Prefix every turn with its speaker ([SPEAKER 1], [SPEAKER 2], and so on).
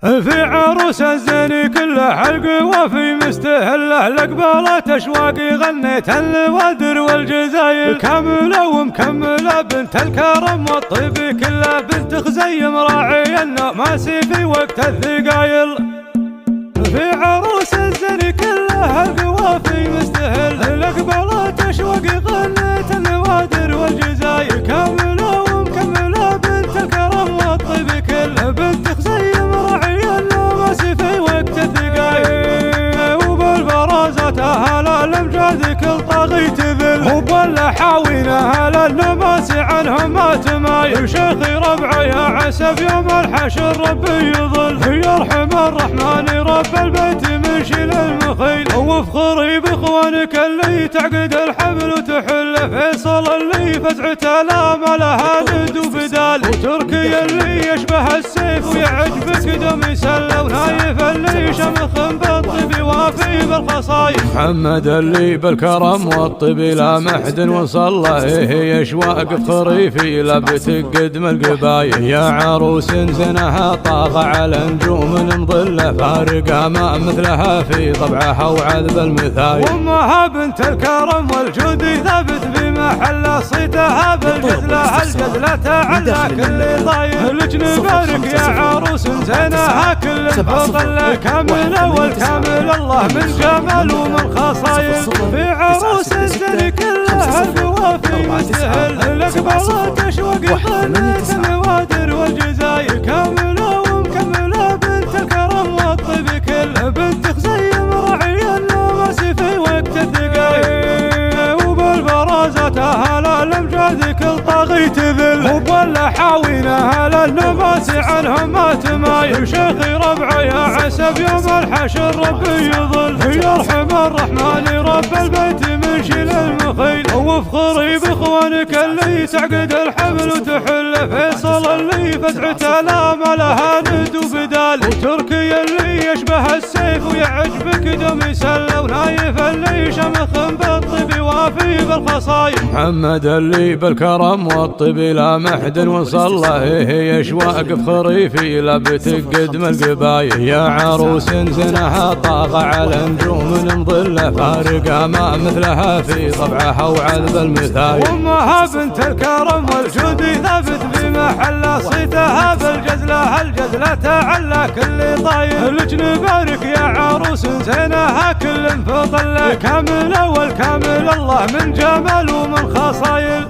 [SPEAKER 1] في عروس الزين كله حلق وفي مستهله لقبلت اشواقي غنيت النوادر والجزايل كامله ومكمله بنت الكرم والطيب كله بنت خزيم راعي النماسي في وقت الثقايل. في عروس الزين كله حلق وفي مستهله لقبلت اشواقي غنيت النوادر والجزايل كامله ومكمله بنت الكرم والطيب كله بنت خزيم راعي النماسي في وقت الثقايل. وبالبرازات اهل الامجاد كل طاغي تذل وبالحاوين اهل النماسي عنهم ما تمايل. شيخي ربعي يا عسب يوم الحشر ربي يظل يرحم الرحمن رب البيت من شيل المخيل. وافخري باخوانك اللي تعقد الحبل وتحل فيصل اللي فتحته لا ما لها ند وبدال. وتركي اللي يشبه السيف ويعجبك دم يسلى ونايف اللي شمخ بالطيب وافي بالخصايف. محمد اللي بالكرم والطيب لا محد وصله يشواق بخريفي لا بتقدم القبايل. يا عروس زنها طاغ على نجوم مظله فارقه ما مثلها في طبعها وعذب المثايل. وامها بنت الكرم والجود ثابت بمحل صيتها بالجزله الجزله تعلى كل ضايل. لك نبارك يا عروس زينها كل فضل كامله والكامل الله من جمال ومن خصايل. في عروس الزين كلها القوى في مستهل لقبلت اشواقي غنيت النوادر والجزايل كامله ومكمله بنت الكرم والطيب كله بنت خزيم راعي النماسي في وقت الثقايل. وبالبرازات اهل الامجاد كل طاغي تذل وبالحاوين اهل النماسي عنهم ما تمايل. شيخي ربعي يا عسب يوم الحشر ربي يظل يرحم الرحمن رب البيت من شيل المخيل. وافخري باخوانك اللي تعقد الحبل وتحل فيصل اللي فتحته لا ما لها ند وبدال. وتركي اللي يشبه السيف ويعجبك دم يسلى ونايف اللي شمخ بالطيب وافي بالخصايف. محمد اللي بالكرم والطيب لا محد وصله يشواق بخريفي لا بتقدم القبايل. يا عروس زنها طاغ على نجوم مظله فارقه ما مثلها في طبعها وعذب المثايل. وامها بنت الكرم والجود ثابت بمحل صيتها بالجزله الجزله تعلى كل ضايل. لك نبارك يا عروس زينها كل فضل كامله والكامل الله من جمال ومن خصايل.